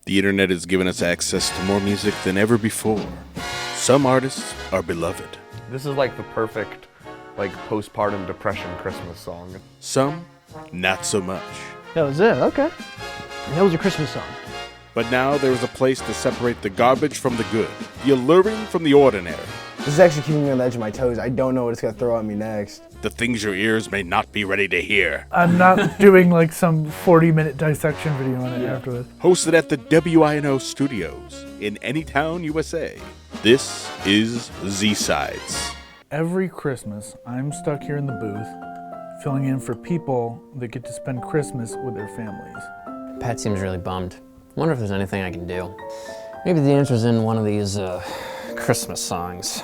The internet has given us access to more music than ever before. Some artists are beloved. This is like the perfect, postpartum depression Christmas song. Some, not so much. That was it, okay. That was your Christmas song. But now there is a place to separate the garbage from the good, the alluring from the ordinary. This is actually keeping me on the edge of my toes. I don't know what it's going to throw at me next. The things your ears may not be ready to hear. I'm not doing like some 40-minute dissection video on it afterwards. Hosted at the WINO Studios in Anytown, USA. This is Z-Sides. Every Christmas, I'm stuck here in the booth, filling in for people that get to spend Christmas with their families. Pat seems really bummed. Wonder if there's anything I can do. Maybe the answer's in one of these Christmas songs.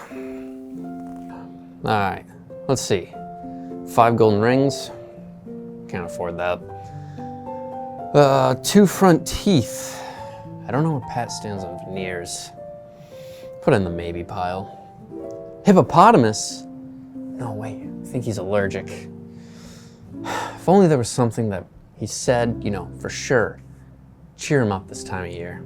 All right, let's see. 5 golden rings. Can't afford that. 2 front teeth. I don't know where Pat stands on veneers. Put it in the maybe pile. Hippopotamus? No, wait, I think he's allergic. If only there was something that he said, for sure. Cheer him up this time of year.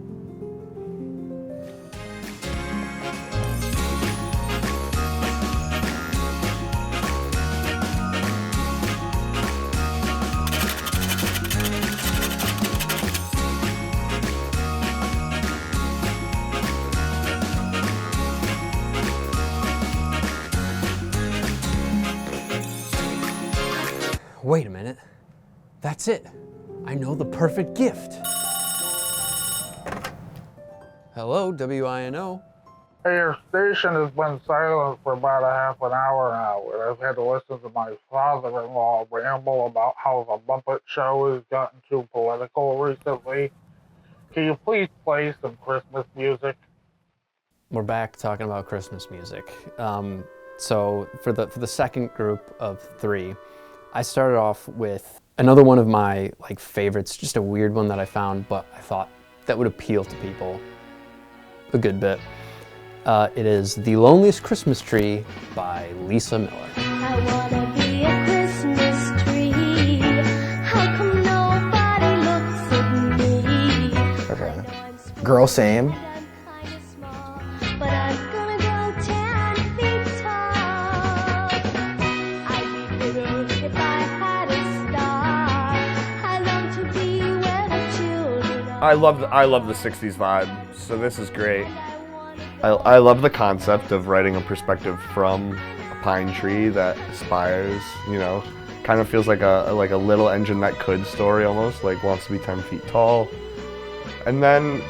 Wait a minute. That's it. I know the perfect gift. Hello, WINO. Your station has been silent for about a half an hour now, and I've had to listen to my father-in-law ramble about how the Muppet Show has gotten too political recently. Can you please play some Christmas music? We're back talking about Christmas music. So for the second group of 3, I started off with another one of my favorites, just a weird one that I found, but I thought that would appeal to people a good bit. It is The Loneliest Christmas Tree by Lisa Miller. I wanna be a Christmas tree. How come nobody looks at me? Okay. Girl, same. But I'm gonna go 10 feet tall. I'd be bigger if I had a star. I long to be where the children are. I love the 60s vibe, so this is great. I love the concept of writing a perspective from a pine tree that aspires, kind of feels like a little engine that could story almost, wants to be 10 feet tall. And then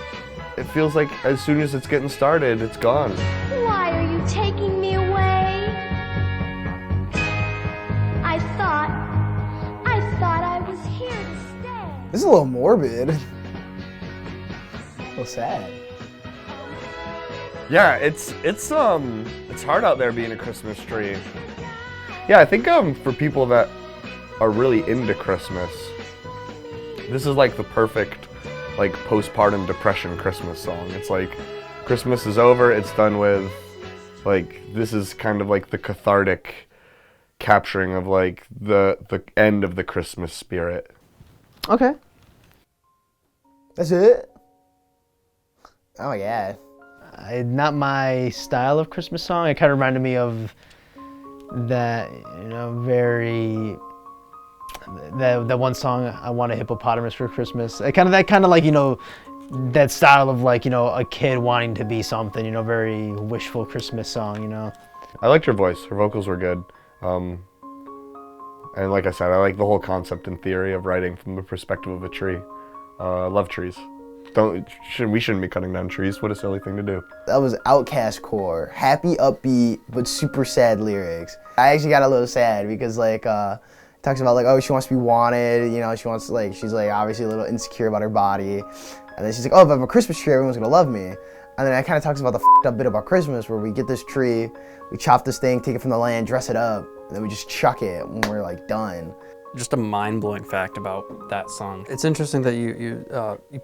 it feels like as soon as it's getting started, it's gone. Why are you taking me away? I thought I was here to stay. This is a little morbid. A little sad. Yeah, it's hard out there being a Christmas tree. Yeah, I think for people that are really into Christmas, this is the perfect postpartum depression Christmas song. It's Christmas is over, it's done with. This is kind of the cathartic capturing of the end of the Christmas spirit. Okay. That's it? Oh my god. Not my style of Christmas song. It kind of reminded me of that, that one song, I Want a Hippopotamus for Christmas. That kind of that style of a kid wanting to be something, very wishful Christmas song, I liked her voice. Her vocals were good. And like I said, I like the whole concept and theory of writing from the perspective of a tree. I love trees. We shouldn't be cutting down trees. What a silly thing to do. That was Outcast core. Happy, upbeat, but super sad lyrics. I actually got a little sad because talks about she wants to be wanted, she wants she's obviously a little insecure about her body. And then she's like, oh, if I have a Christmas tree, everyone's gonna love me. And then it kind of talks about the f***ed up bit about Christmas where we get this tree, we chop this thing, take it from the land, dress it up, and then we just chuck it when we're done. Just a mind-blowing fact about that song. It's interesting that you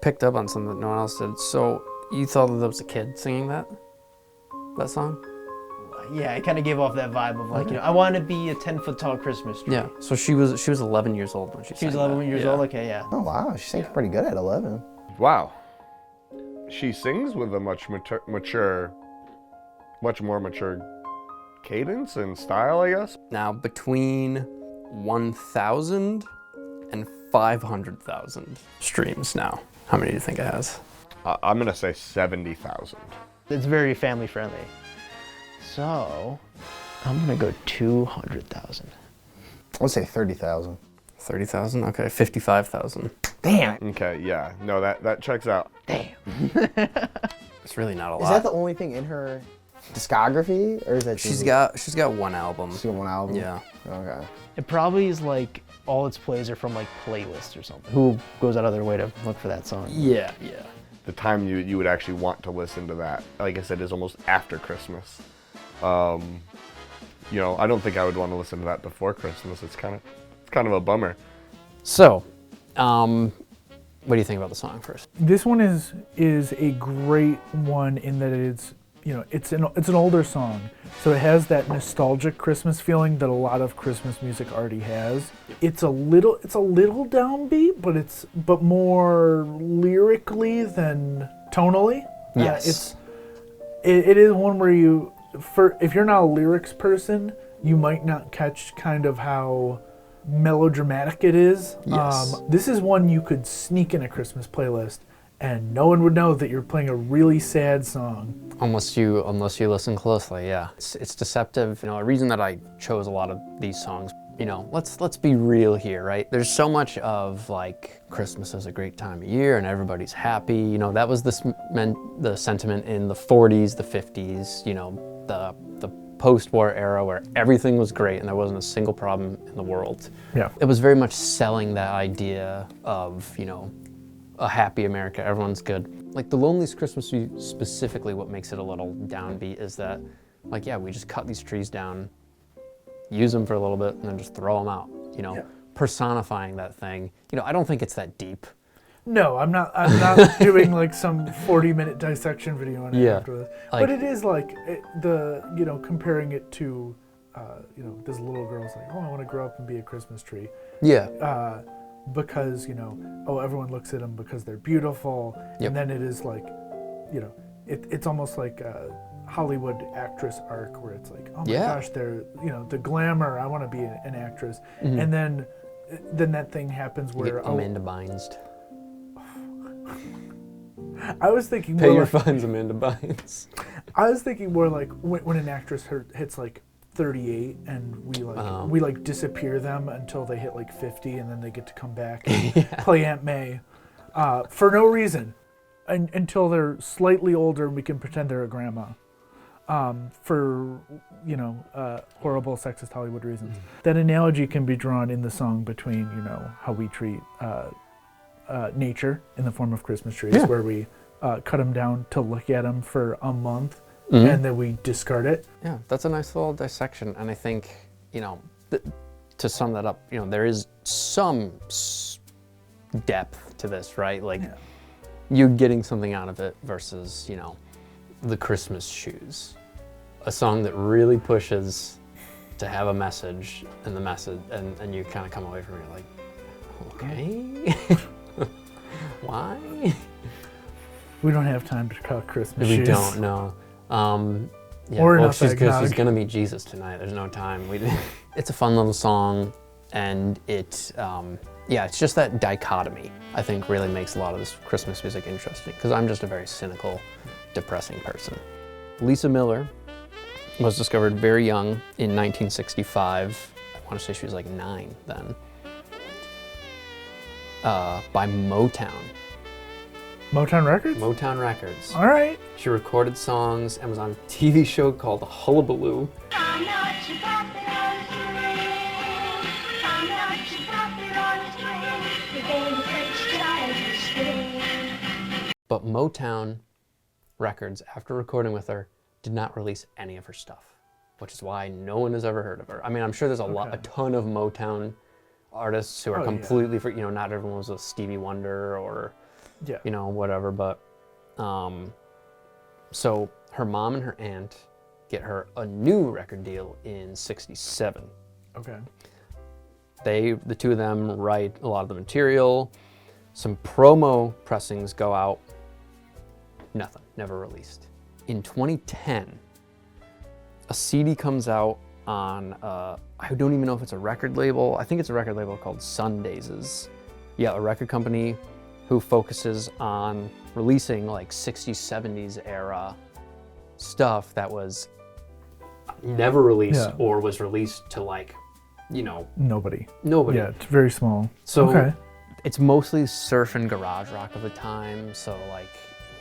picked up on something that no one else did. So you thought that was a kid singing that song? Yeah, it kind of gave off that vibe of I want to be a 10-foot tall Christmas tree. Yeah. So she was 11 years old when she sang was 11 that. years old. Okay, yeah. Oh wow, she sang pretty good at 11. Wow. she sings with a much more mature cadence and style, I guess. Now, between 1,000 and 500,000 streams now. How many do you think it has? I'm gonna say 70,000. It's very family friendly. So, I'm gonna go 200,000. I'll say 30,000. 30,000? Okay, 55,000. Damn it. Okay, yeah, no, that checks out. Damn. It's really not a Is lot. that the only thing in her discography, or is that She's just got one album. she's got one album? Yeah. Okay. It probably is like all its plays are from like playlists or something. Who goes out of their way to look for that song? Yeah. The time you would actually want to listen to that, like I said, is almost after Christmas. You know, I don't think I would want to listen to that before Christmas. It's kind of a bummer. So, what do you think about the song first? This one is a great one in that it's, you know, it's an older song, so it has that nostalgic Christmas feeling that a lot of Christmas music already has. It's a little downbeat, but more lyrically than tonally. Yes. It is one where if you're not a lyrics person, you might not catch kind of how melodramatic it is. Yes. This is one you could sneak in a Christmas playlist and no one would know that you're playing a really sad song. Unless you listen closely, yeah. It's deceptive. You know, a reason that I chose a lot of these songs, you know, let's be real here, right? There's so much of like Christmas is a great time of year and everybody's happy. You know, that was the sentiment in the 40s, the 50s, you know, the post-war era where everything was great and there wasn't a single problem in the world. Yeah. It was very much selling that idea of, you know, a happy America, everyone's good. Like the Loneliest Christmas Tree specifically, what makes it a little downbeat is that, like, yeah, we just cut these trees down, use them for a little bit, and then just throw them out, you know, personifying that thing. You know, I don't think it's that deep. No, I'm not doing like some 40-minute dissection video on it after this. Like, but it is like you know, comparing it to, you know, this little girl's like, oh, I want to grow up and be a Christmas tree. Yeah. Because, you know, oh, everyone looks at them because they're beautiful. Yep. And then it is like, you know, it's almost like a Hollywood actress arc where it's like, oh my gosh, they're, you know, the glamour, I want to be an actress. Mm-hmm. And then that thing happens where Amanda Bynes. I was thinking Pay more your like, fines, Amanda Bynes. I was thinking more like when an actress hits like 38 and we like disappear them until they hit like 50 and then they get to come back and play Aunt May for no reason until they're slightly older and we can pretend they're a grandma for, you know, horrible sexist Hollywood reasons. That analogy can be drawn in the song between, you know, how we treat nature in the form of Christmas trees, where we cut them down to look at them for a month and then we discard it. Yeah, that's a nice little dissection, and I think, you know, to sum that up, you know, there is some depth to this, right? Like, you getting something out of it versus, you know, the Christmas Shoes, a song that really pushes to have a message, and the message, and you kind of come away from it like, okay, why? We don't have time to cut Christmas We shoes. don't know. Yeah, Or well, enough she's eggnog. gonna meet Jesus tonight. There's no time. It's a fun little song, and it's just that dichotomy I think really makes a lot of this Christmas music interesting. Because I'm just a very cynical, depressing person. Lisa Miller was discovered very young in 1965. I want to say she was like 9 then. By Motown. Motown Records? Motown Records. All right. She recorded songs and was on a TV show called Hullabaloo. I'm not your popular string. I'm not your popular string. You're being the French child of string. But Motown Records, after recording with her, did not release any of her stuff, which is why no one has ever heard of her. I mean, I'm sure there's a ton of Motown artists who are completely, you know, not everyone was a Stevie Wonder or, you know, whatever, but, so her mom and her aunt get her a new record deal in '67. Okay. The two of them write a lot of the material. Some promo pressings go out. nothing, never released. In 2010, a CD comes out on, I don't even know if it's a record label. I think it's a record label called Sundazes. Yeah, a record company who focuses on releasing like 60s, 70s era stuff that was never released Yeah. or was released to like, you know, Nobody. nobody. Yeah, it's very small. So Okay. it's mostly surf and garage rock of the time. So like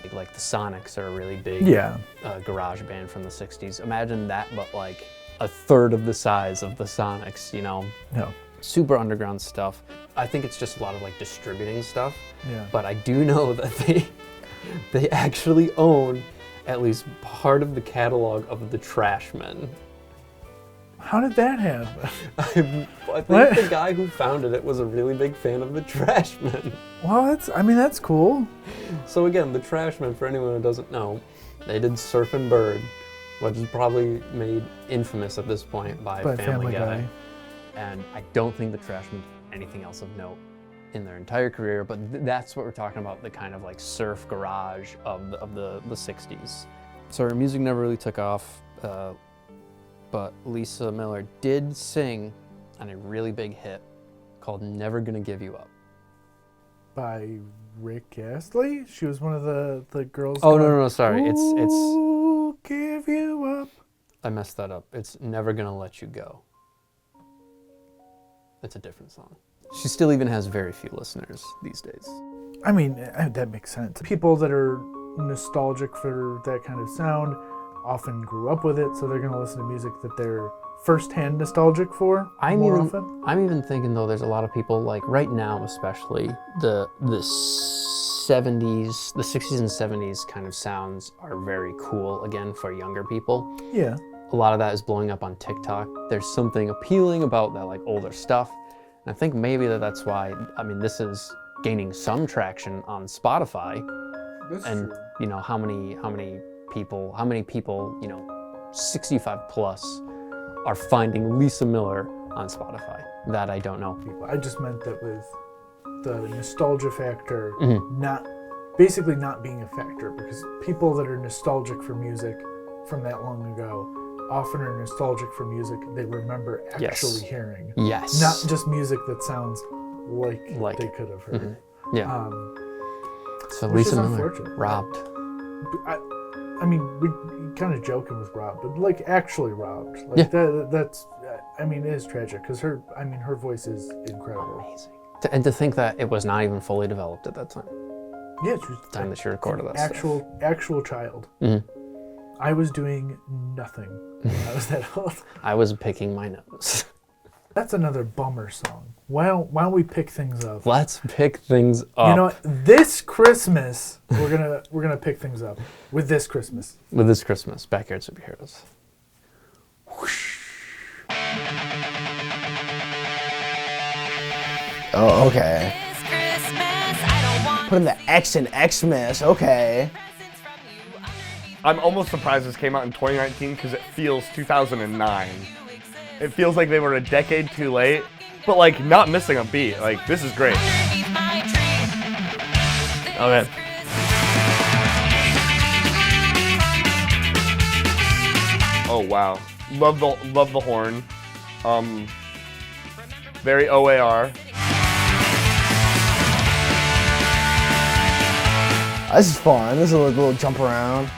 the Sonics are a really big Yeah. garage band from the 60s. Imagine that, but like a third of the size of the Sonics, you know? No. Super underground stuff. I think it's just a lot of like distributing stuff. Yeah. But I do know that they actually own at least part of the catalog of the Trashmen. How did that happen? I think What? the guy who founded it was a really big fan of the Trashmen. Well, that's cool. So again, the Trashmen, for anyone who doesn't know, they did Surfin' Bird, which is probably made infamous at this point by Family Guy. And I don't think the Trashmen did anything else of note in their entire career, but that's what we're talking about, the kind of like surf garage of the 60s. So her music never really took off, but Lisa Miller did sing on a really big hit called Never Gonna Give You Up. By Rick Astley? She was one of the girls. Oh, going, no, sorry. It's "Ooh, give you up." I messed that up. It's Never Gonna Let You Go. It's a different song. She still even has very few listeners these days. I mean, that makes sense. People that are nostalgic for that kind of sound often grew up with it, so they're going to listen to music that they're firsthand nostalgic for more often. I'm even thinking though, there's a lot of people like right now, especially the 70s, the 60s and 70s kind of sounds are very cool again for younger people. Yeah. A lot of that is blowing up on TikTok. There's something appealing about that like older stuff. And I think maybe that's why, I mean, this is gaining some traction on Spotify. That's And true. you know, how many people, you know, 65 plus are finding Lisa Miller on Spotify? That I don't know. I just meant that with the nostalgia factor Mm-hmm. not being a factor, because people that are nostalgic for music from that long ago often are nostalgic for music they remember actually Yes. hearing. Yes. Not just music that sounds like they could have heard. Mm-hmm. Yeah. So which Lisa is Miller, unfortunate. robbed. I mean, we kind of joking with robbed, but like actually robbed. Like that's. I mean, it is tragic because her voice is incredible. Amazing. And to think that it was not even fully developed at that time. Yeah, she was The time that she recorded that actual child. Mhm. I was doing nothing when I was that old. I was picking my nose. That's another bummer song. Why don't we pick things up? Let's pick things up. You know what? This Christmas we're gonna pick things up with this Christmas. With this Christmas, Backyard Superheroes. Oh, okay. Put in the X in Xmas. Okay. I'm almost surprised this came out in 2019 because it feels 2009. It feels like they were a decade too late, but like not missing a beat. Like this is great. Okay. Oh wow. Love the horn. Very OAR. This is fun. This is a little jump around.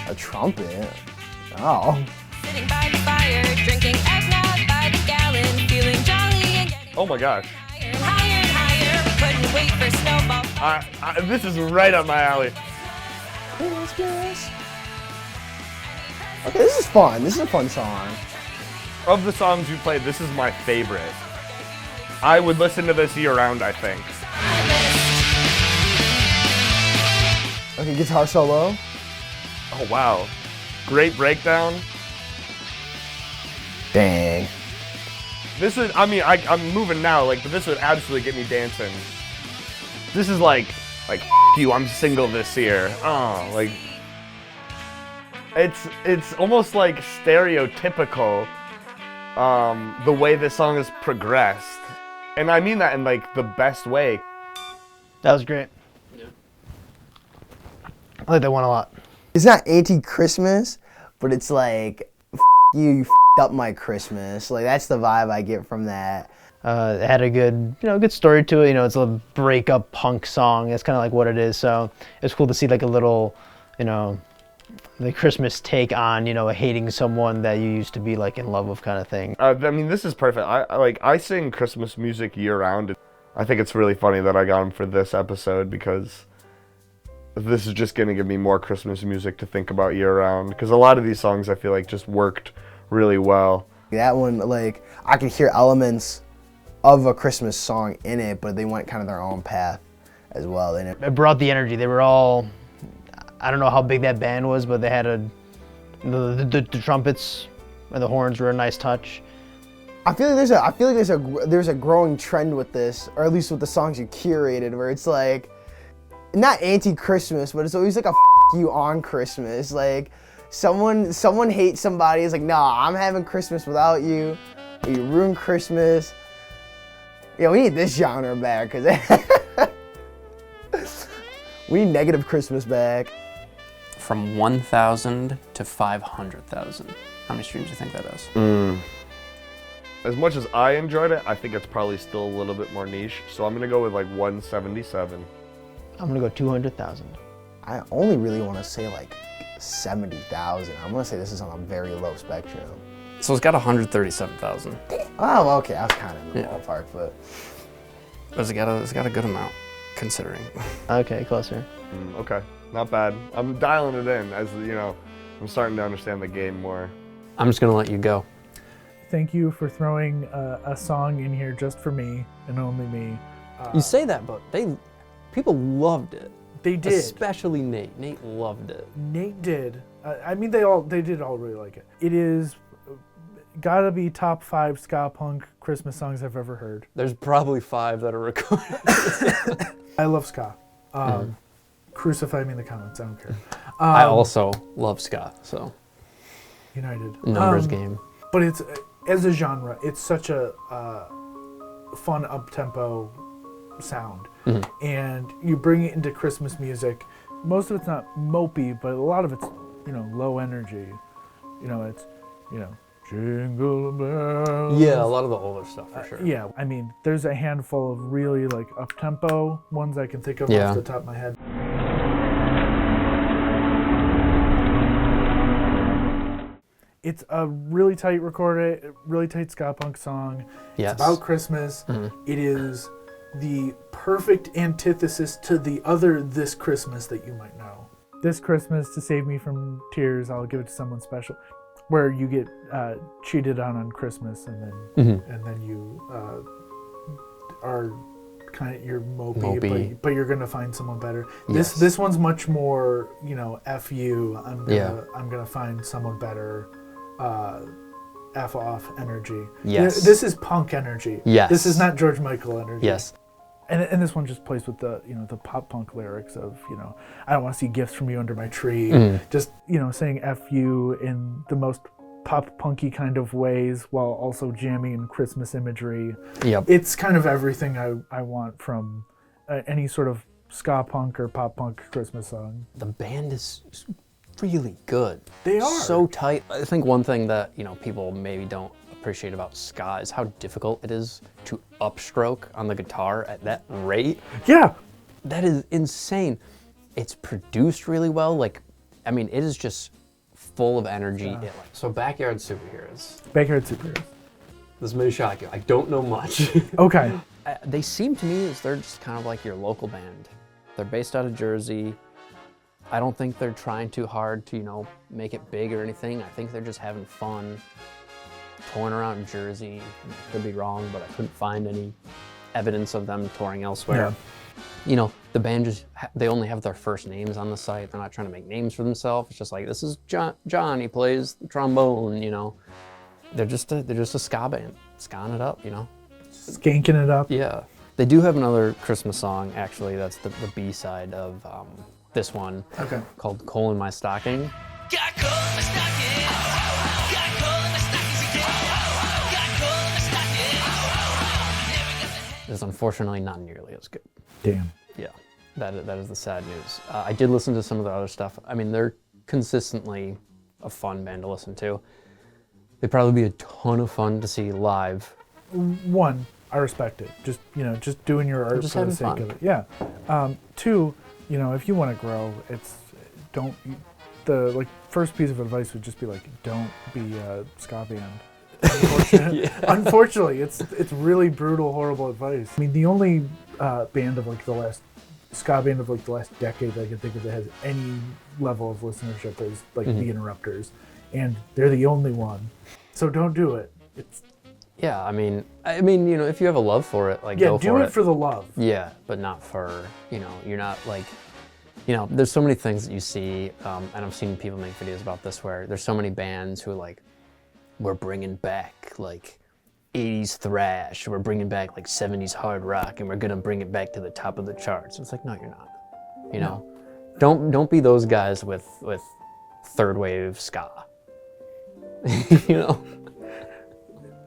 A trumpet. Oh. Sitting by the fire, drinking eggnog by the gallon, feeling jolly and getting Oh my gosh. higher and higher and higher. We couldn't wait for snowball. This is right up my alley. Okay, this is fun. This is a fun song. Of the songs you played, this is my favorite. I would listen to this year round, I think. Okay, guitar solo. Oh wow. Great breakdown. Dang. This is, I mean, I'm moving now, like, but this would absolutely get me dancing. This is like F you, I'm single this year. Oh, like, it's almost like stereotypical, the way this song has progressed. And I mean that in like the best way. That was great. Yeah. I like that one a lot. It's not anti-Christmas, but it's like, you f***ed up my Christmas. Like, that's the vibe I get from that. It had a good, good story to it. It's a breakup punk song. That's kind of like what it is. So it's cool to see like a little, the Christmas take on, hating someone that you used to be like in love with kind of thing. I mean, this is perfect. I sing Christmas music year round. I think it's really funny that I got him for this episode because this is just going to give me more Christmas music to think about year round. Because a lot of these songs I feel like just worked really well. That one, like, I could hear elements of a Christmas song in it, but they went kind of their own path as well. It brought the energy. They were all, I don't know how big that band was, but they had the trumpets and the horns were a nice touch. I feel like there's a growing trend with this, or at least with the songs you curated, where it's like not anti-Christmas, but it's always like a you on Christmas. Like someone hates somebody. It's like, nah, I'm having Christmas without you. Or you ruin Christmas. Yeah, we need this genre back because we need negative Christmas back. From 1,000 to 500,000. How many streams do you think that is? As much as I enjoyed it, I think it's probably still a little bit more niche. So I'm gonna go with like 177. I'm gonna go 200,000. I only really want to say like 70,000. I'm gonna say this is on a very low spectrum. So it's got 137,000. Oh, okay. I was kind of in the ballpark, but It's got a good amount, considering. Okay, closer. Okay, not bad. I'm dialing it in as I'm starting to understand the game more. I'm just gonna let you go. Thank you for throwing a song in here just for me and only me. You say that, but people loved it. They did. Especially Nate. Nate loved it. Nate did. I mean, they did all really like it. It is gotta be top 5 ska punk Christmas songs I've ever heard. There's probably 5 that are recorded. I love ska. Crucify me in the comments. I don't care. I also love ska, so United. numbers game. But it's as a genre, it's such a fun up-tempo sound, and you bring it into Christmas music. Most of it's not mopey, but a lot of it's low energy. It's jingle bells. Yeah, a lot of the older stuff for sure. Yeah, I mean, there's a handful of really like up-tempo ones I can think of off the top of my head. It's a really tight recorded, really tight ska punk song. Yes. It's about Christmas. It is the perfect antithesis to the other This Christmas that you might know. This Christmas, to save me from tears, I'll give it to someone special. Where you get cheated on Christmas, and then you are kind of you're mopey. But you're gonna find someone better. Yes. This one's much more F you. I'm gonna find someone better. F off energy. Yes. This is punk energy. Yes. This is not George Michael energy. Yes. And this one just plays with the the pop punk lyrics of I don't want to see gifts from you under my tree. Just saying F you in the most pop punky kind of ways while also jamming in Christmas imagery. Yep. It's kind of everything I want from any sort of ska punk or pop punk Christmas song. The band is really good. They are so tight. I think one thing that people maybe don't appreciate about ska is how difficult it is to upstroke on the guitar at that rate. Yeah. That is insane. It's produced really well. It is just full of energy. So Backyard Superheroes. Backyard Superheroes. This may shock you. I don't know much. Okay. They seem to me as they're just kind of like your local band. They're based out of Jersey. I don't think they're trying too hard to, make it big or anything. I think they're just having fun, touring around Jersey. I could be wrong, but I couldn't find any evidence of them touring elsewhere. Yeah. The band they only have their first names on the site. They're not trying to make names for themselves. It's just like, this is John, he plays the trombone, They're just a ska band, skaing it up, Skanking it up. Yeah. They do have another Christmas song, actually, that's the B-side of this one, called Coal in My Stocking. Got coal in my stocking. Got coal in my stocking. Got coal in my stocking. Never got the is unfortunately not nearly as good. Damn. Yeah, that is the sad news. I did listen to some of their other stuff. I mean, they're consistently a fun band to listen to. They'd probably be a ton of fun to see live. One, I respect it. Just just doing your art Just for the having sake fun. of it. Yeah. Two, if you want to grow, the first piece of advice would just be like, don't be a ska band. Unfortunately, it's really brutal, horrible advice. I mean, the only band of like the last ska band of like the last decade that I can think of that has any level of listenership is like the Interrupters, and they're the only one. So don't do it. It's Yeah, I mean, if you have a love for it, like go do for it for the love. Yeah, but not for, you're not like, there's so many things that you see, and I've seen people make videos about this where there's so many bands who like, we're bringing back like 80s thrash, we're bringing back like 70s hard rock, and we're gonna bring it back to the top of the charts. It's like, no, you're not. Don't be those guys with third wave ska.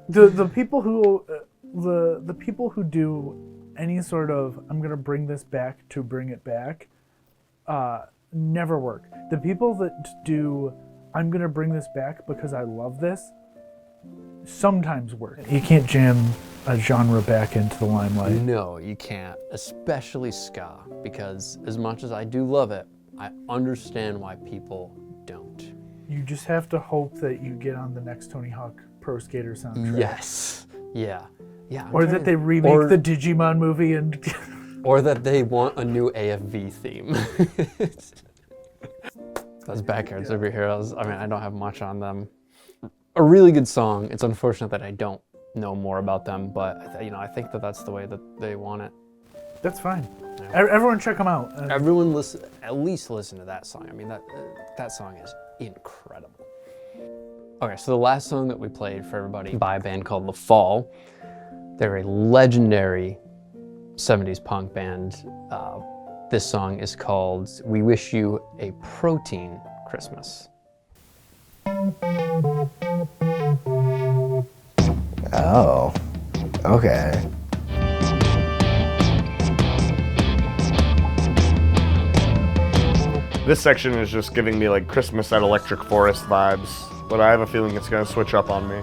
The people who the people who do any sort of I'm gonna bring this back to bring it back never work. The people that do I'm gonna bring this back because I love this sometimes work. You can't jam a genre back into the limelight. No, you can't, especially ska, because as much as I do love it, I understand why people don't. You just have to hope that you get on the next Tony Hawk Pro Skater soundtrack. Yes. Yeah. Or that they remake the Digimon movie and or that they want a new AFV theme. Those Backyard Superheroes, I mean, I don't have much on them. A really good song. It's unfortunate that I don't know more about them, but I think that that's the way that they want it. that's fine. Everyone check them out. Everyone at least listen to that song. I mean, that song is incredible. Okay, so the last song that we played for everybody by a band called The Fall. They're a legendary 70s punk band. This song is called We Wish You a Protein Christmas. Oh, okay. This section is just giving me like Christmas at Electric Forest vibes, but I have a feeling it's gonna switch up on me.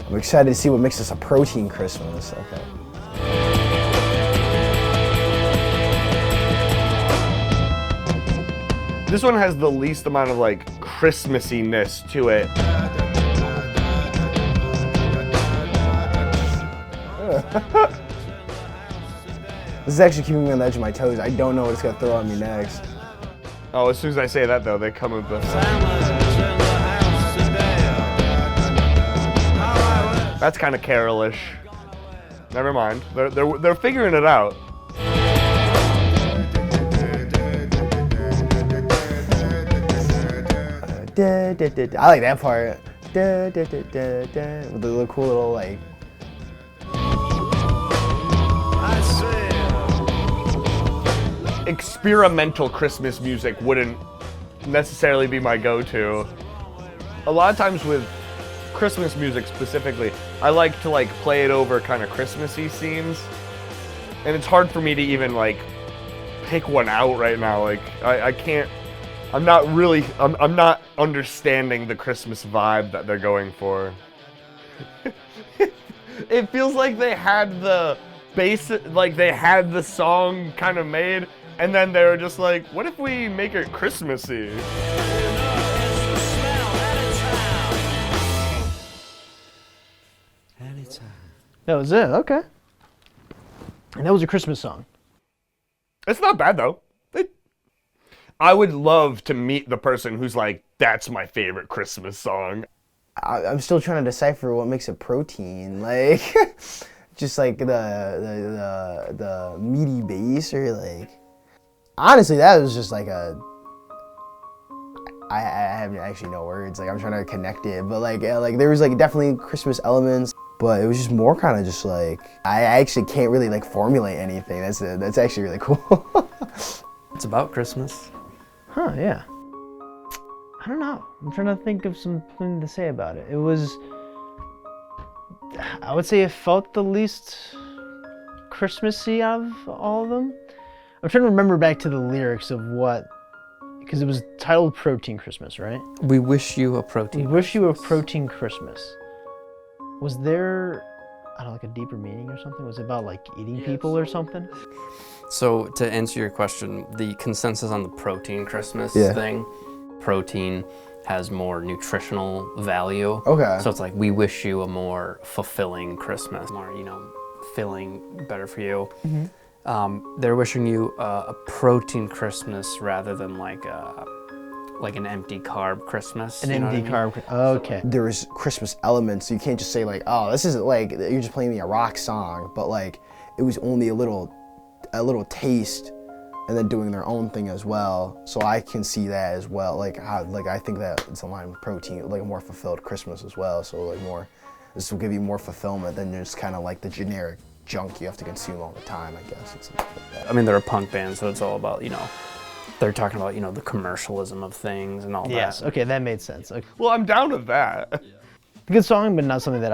I'm excited to see what makes this a protein Christmas. Okay. This one has the least amount of like Christmassiness to it. This is actually keeping me on the edge of my toes. I don't know what it's gonna throw at me next. Oh, as soon as I say that though, they come with the... That's kind of carolish. Never mind. They're figuring it out. I like that part. With the little cool little like. Experimental Christmas music wouldn't necessarily be my go-to. A lot of times with Christmas music specifically, I like to like play it over kind of Christmassy scenes, and it's hard for me to even like pick one out right now. Like I can't. I'm not understanding the Christmas vibe that they're going for. It feels like they had the they had the song kind of made, and then they were just like, what if we make it Christmassy? That was it. Okay. And that was a Christmas song. It's not bad though. I would love to meet the person who's like, that's my favorite Christmas song. I'm still trying to decipher what makes it protein. Like, just like the meaty base, or like. Honestly, that was just like a. I have actually no words. Like, I'm trying to connect it, but like there was like definitely Christmas elements, but it was just more kind of just like I actually can't really like formulate anything. That's actually really cool. It's about Christmas. Huh, yeah. I don't know. I'm trying to think of something to say about it. It was I would say it felt the least Christmassy out of all of them. I'm trying to remember back to the lyrics of what, because it was titled Protein Christmas, right? We wish you a We protein. wish you a protein Christmas. Was there, I don't know, like a deeper meaning or something? Was it about like eating people or something? So to answer your question, the consensus on the protein Christmas Yeah. thing, protein has more nutritional value. Okay. So it's like, we wish you a more fulfilling Christmas, more, filling, better for you. They're wishing you a protein Christmas rather than like an empty carb Christmas. An you know what I empty mean? carb. Okay. There's Christmas elements, so you can't just say like, oh, this isn't like you're just playing me a rock song, but like it was only a little taste, and then doing their own thing as well. So I can see that as well. Like how, like I think that it's aligned with protein, like a more fulfilled Christmas as well. So like more, this will give you more fulfillment than just kind of like the generic junk you have to consume all the time. I guess it's like that. I mean, they're a punk band, so it's all about, they're talking about, the commercialism of things and all Yes. that. Okay, that made sense. Okay. Well, I'm down with that. Good song, but not something that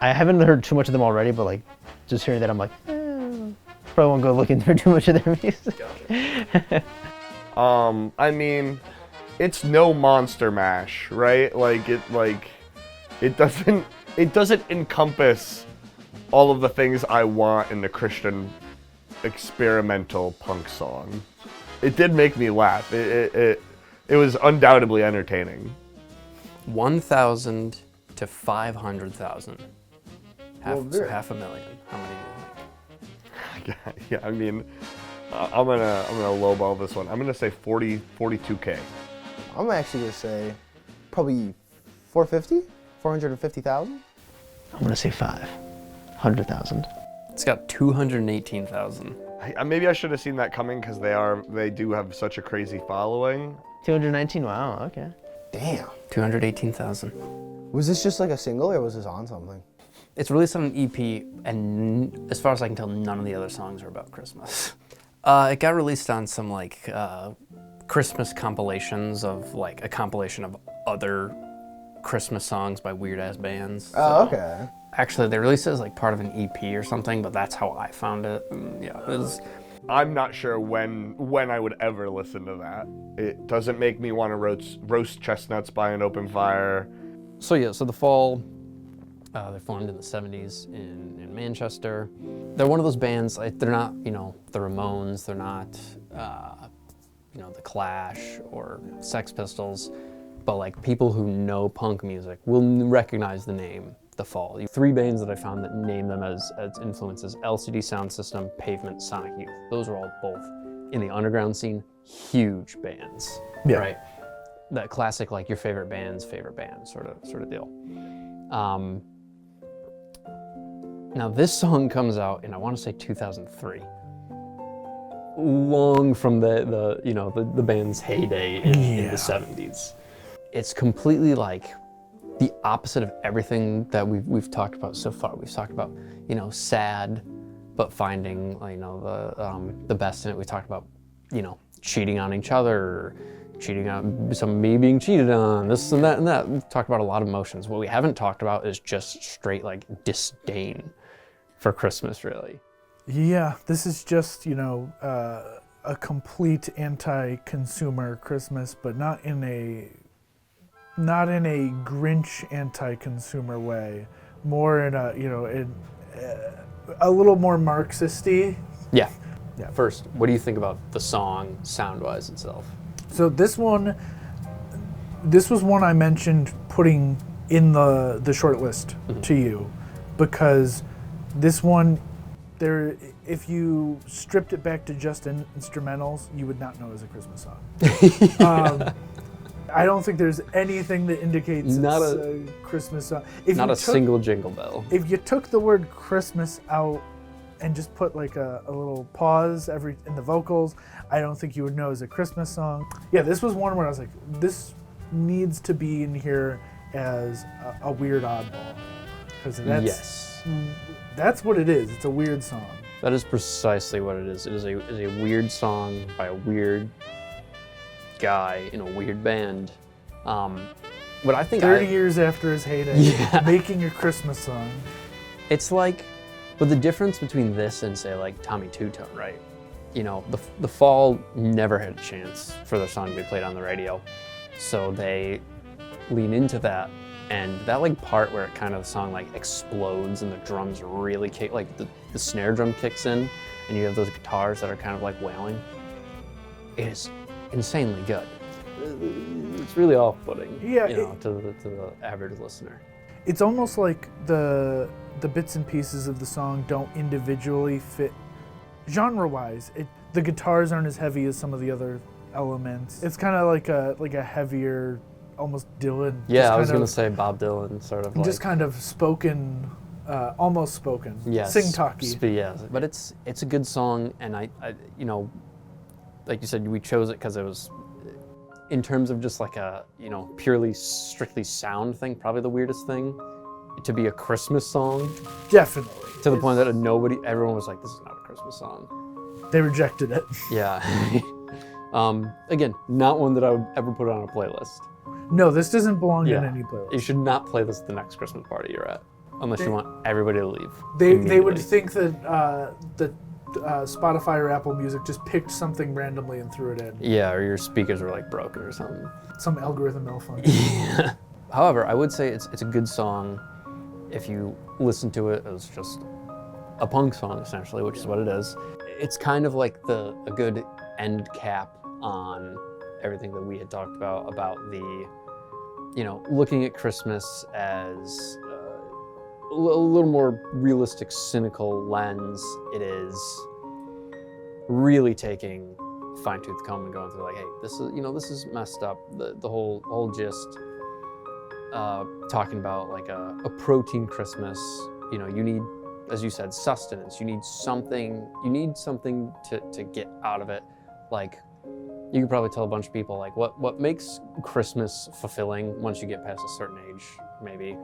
I haven't heard too much of them already, but like just hearing that, I'm like, probably won't go looking through too much of their music. I mean, it's no Monster Mash, right? It doesn't encompass all of the things I want in the Christian experimental punk song. It did make me laugh. It was undoubtedly entertaining. 1,000 to 500,000. very- Half a million. How many? Yeah, I mean, I'm gonna lowball this one. I'm gonna say 42K. I'm actually gonna say probably 450,000. I'm gonna say 500,000. It's got 218,000. Maybe I should have seen that coming because they do have such a crazy following. 219. Wow. Okay. Damn. 218,000. Was this just like a single, or was this on something? It's released on an EP, and as far as I can tell, none of the other songs are about Christmas. It got released on some Christmas compilations of a compilation of other Christmas songs by weird ass bands. Oh, okay. Actually, they released it as part of an EP or something, but that's how I found it. And yeah, it was. I'm not sure when I would ever listen to that. It doesn't make me want to roast chestnuts by an open fire. So the Fall, they formed in the 70s in Manchester. They're one of those bands, they're not, the Ramones, they're not, the Clash or Sex Pistols, but people who know punk music will recognize the name, The Fall. 3 bands that I found that name them as influences: LCD Sound System, Pavement, Sonic Youth. Those are all both in the underground scene, huge bands, right? That classic, your favorite band's favorite band sort of deal. Now this song comes out in, I want to say 2003, long from the band's heyday in the 70s. It's completely the opposite of everything that we've talked about so far. We've talked about sad, but finding the best in it. We talked about cheating on each other, cheating on me being cheated on, this and that and that. We've talked about a lot of emotions. What we haven't talked about is just straight disdain for Christmas, really. Yeah, this is just, a complete anti-consumer Christmas, but not in a Grinch anti-consumer way. More in a little more Marxist-y. Yeah. Yeah. First, what do you think about the song sound-wise itself? So this was one I mentioned putting in the short list to you, because this one, if you stripped it back to just instrumentals, you would not know it was a Christmas song. I don't think there's anything that indicates it's a Christmas song. Not a single jingle bell. If you took the word Christmas out and just put a little pause in the vocals, I don't think you would know it's a Christmas song. Yeah, this was one where I was like, this needs to be in here as a weird oddball, because that's what it is. It's a weird song. That is precisely what it is. It is a weird song by a weird guy in a weird band. But I think 30 years after his heyday, making a Christmas song. It's like, but the difference between this and say like Tommy Two Tone, right? You know, the Fall never had a chance for their song to be played on the radio, so they lean into that, and that like part where it kind of the song like explodes and the drums really kick, like the snare drum kicks in, and you have those guitars that are kind of like wailing. It is insanely good. It's really off-putting, Yeah, to the average listener. It's almost like the bits and pieces of the song don't individually fit genre-wise. The guitars aren't as heavy as some of the other elements. It's kind of like a heavier, almost Dylan. Yeah, I was gonna say Bob Dylan, sort of. Just kind of spoken, almost spoken. Yes. Sing-talky. Yeah, but it's a good song, and I like you said, we chose it because it was, in terms of just like a, purely strictly sound thing, probably the weirdest thing to be a Christmas song. Definitely. To the point that everyone was like, this is not a Christmas song. They rejected it. Yeah. Again, not one that I would ever put on a playlist. No, this doesn't belong in any playlist. You should not play this at the next Christmas party you're at, unless you want everybody to leave. They would think that Spotify or Apple Music just picked something randomly and threw it in. Yeah, or your speakers were like broken or something. Some algorithm malfunction. Yeah. However, I would say it's a good song if you listen to it as just a punk song, essentially, which is what it is. It's kind of like a good end cap on everything that we had talked about the, looking at Christmas as a little more realistic, cynical lens. It is really taking fine-tooth comb and going through like, hey, this is messed up. The whole gist, talking about like a protein Christmas. You need, as you said, sustenance. You need something to get out of it. Like, you could probably tell a bunch of people like what makes Christmas fulfilling once you get past a certain age, maybe,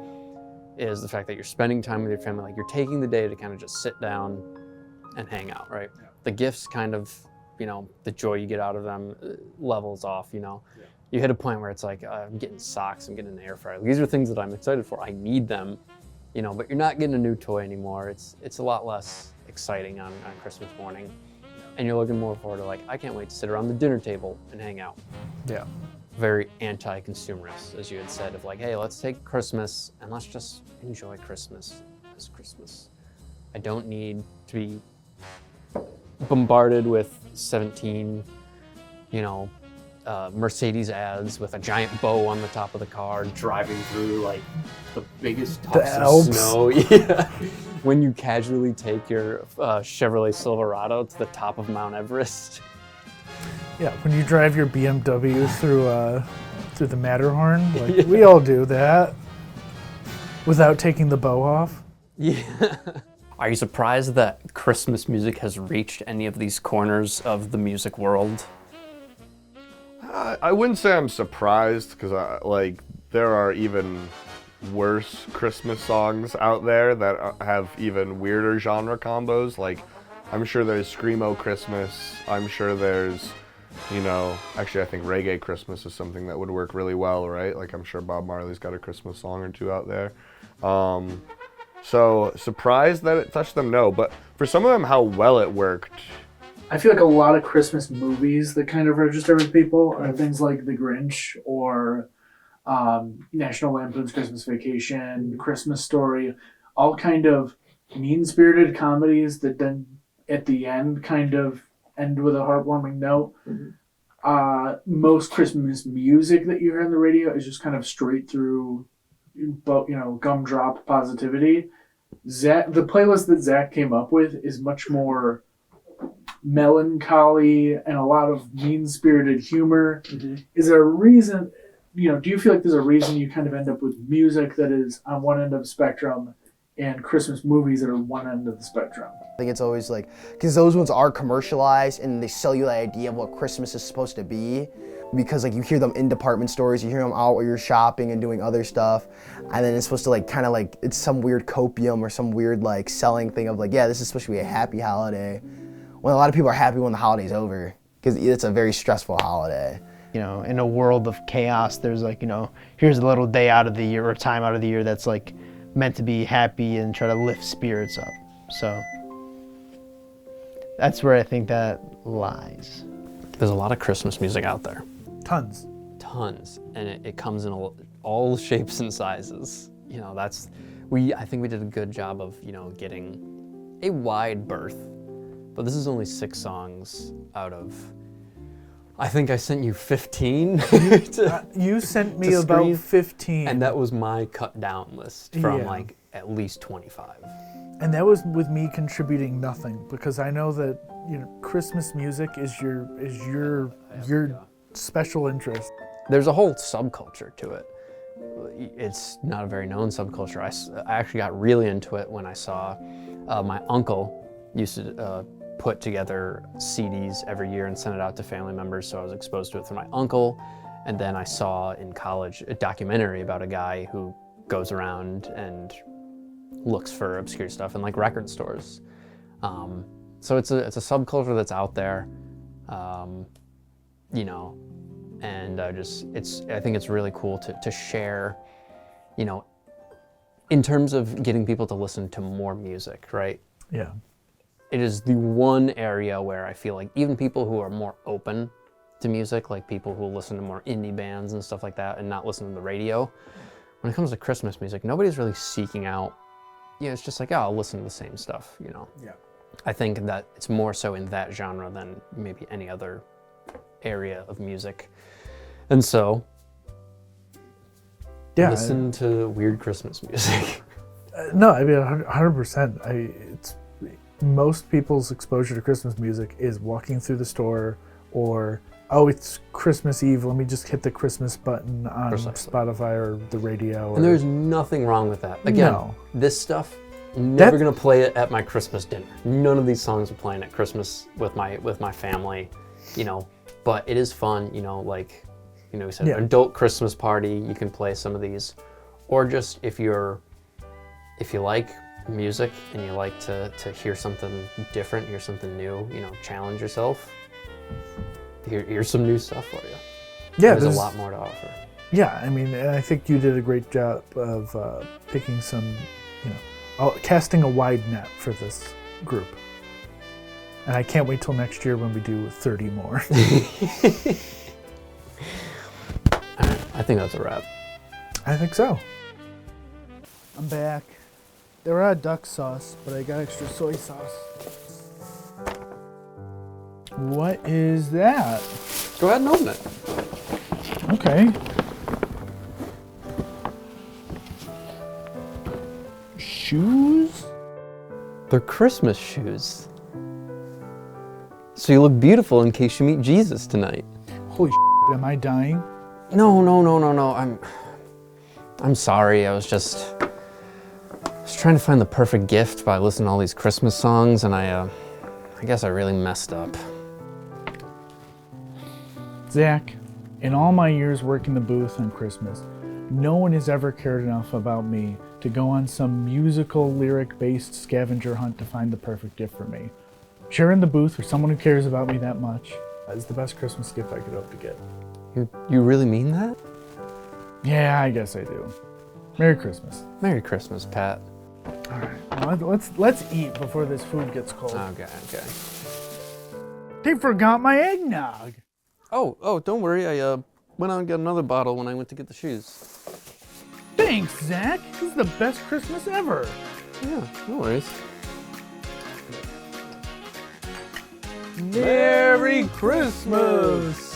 is the fact that you're spending time with your family. Like, you're taking the day to kind of just sit down and hang out, right? Yeah. The gifts kind of, the joy you get out of them levels off, Yeah. You hit a point where it's like, I'm getting socks, I'm getting an air fryer. These are things that I'm excited for. I need them, but you're not getting a new toy anymore. It's a lot less exciting on Christmas morning. And you're looking more forward to like, I can't wait to sit around the dinner table and hang out. Yeah. Very anti-consumerist, as you had said, of like, hey, let's take Christmas and let's just enjoy Christmas as Christmas. I don't need to be bombarded with 17, Mercedes ads with a giant bow on the top of the car, driving through like the biggest tufts of snow. Yeah. When you casually take your Chevrolet Silverado to the top of Mount Everest. Yeah, when you drive your BMW through the Matterhorn, like we all do that, without taking the bow off. Yeah. Are you surprised that Christmas music has reached any of these corners of the music world? I wouldn't say I'm surprised, because there are even worse Christmas songs out there that have even weirder genre combos. Like, I'm sure there's Screamo Christmas. I'm sure there's, actually I think Reggae Christmas is something that would work really well, right? Like, I'm sure Bob Marley's got a Christmas song or two out there. So surprised that it touched them? No, but for some of them, how well it worked. I feel like a lot of Christmas movies that kind of register with people are things like The Grinch or National Lampoon's Christmas Vacation, Christmas Story, all kind of mean-spirited comedies that then at the end kind of end with a heartwarming note. Mm-hmm. Most Christmas music that you hear on the radio is just kind of straight through, gumdrop positivity. The playlist that Zach came up with is much more melancholy and a lot of mean-spirited humor. Mm-hmm. Is there a reason, do you feel like there's a reason you kind of end up with music that is on one end of the spectrum and Christmas movies that are one end of the spectrum? I think it's always like, because those ones are commercialized and they sell you the idea of what Christmas is supposed to be, because like you hear them in department stores, you hear them out while you're shopping and doing other stuff, and then it's supposed to like kind of like it's some weird copium or some weird like selling thing of like, yeah, this is supposed to be a happy holiday, when a lot of people are happy when the holiday's over, because it's a very stressful holiday. In a world of chaos, there's like, here's a little day out of the year or time out of the year that's like meant to be happy and try to lift spirits up. So that's where I think that lies. There's a lot of Christmas music out there. Tons. Tons, and it comes in all shapes and sizes. You know, I think we did a good job of, you know, getting a wide berth. But this is only 6 songs out of, I think I sent you 15. You sent me to about screen, 15. and that was my cut down list from Yeah. like at least 25. And that was with me contributing nothing, because I know that, you know, Christmas music is your special interest. There's a whole subculture to it. It's not a very known subculture. I actually got really into it when I saw my uncle used to put together CDs every year and send it out to family members, so I was exposed to it through my uncle. And then I saw in college a documentary about a guy who goes around and looks for obscure stuff in like record stores. So it's a subculture that's out there, you know, and I think it's really cool to share, you know, in terms of getting people to listen to more music, right? Yeah. It is the one area where I feel like even people who are more open to music, like people who listen to more indie bands and stuff like that and not listen to the radio, when it comes to Christmas music, nobody's really seeking out, you know, it's just like, oh, I'll listen to the same stuff, you know? Yeah. I think that it's more so in that genre than maybe any other area of music. And so, Yeah. listen to weird Christmas music. No, I mean 100%. It's most people's exposure to Christmas music is walking through the store, or oh, it's Christmas Eve, let me just hit the Christmas button on Precisely. Spotify or the radio. And there's nothing wrong with that. Again, No. this stuff, never gonna play it at my Christmas dinner. None of these songs are playing at Christmas with my family, you know. But it is fun, you know, like, you know, we said, Yeah. adult Christmas party, you can play some of these. Or just if you like music and you like to hear something different, hear something new, you know, challenge yourself, here's some new stuff for you. Yeah, There's a lot more to offer. Yeah, I mean, I think you did a great job of picking some, you know, casting a wide net for this group. And I can't wait till next year when we do 30 more. I think that's a wrap. I think so. I'm back. They were out of duck sauce, but I got extra soy sauce. What is that? Go ahead and open it. Okay. Shoes? They're Christmas shoes. So you look beautiful in case you meet Jesus tonight. Holy am I dying? No. I'm sorry. I was trying to find the perfect gift by listening to all these Christmas songs, and I guess I really messed up. Zach, in all my years working the booth on Christmas, no one has ever cared enough about me to go on some musical lyric-based scavenger hunt to find the perfect gift for me. Sharing the booth with someone who cares about me that much is the best Christmas gift I could hope to get. You really mean that? Yeah, I guess I do. Merry Christmas. Merry Christmas, Pat. All right, now let's eat before this food gets cold. Okay. They forgot my eggnog. Oh, don't worry. I went out and got another bottle when I went to get the shoes. Thanks, Zach. This is the best Christmas ever. Yeah, no worries. Merry Christmas.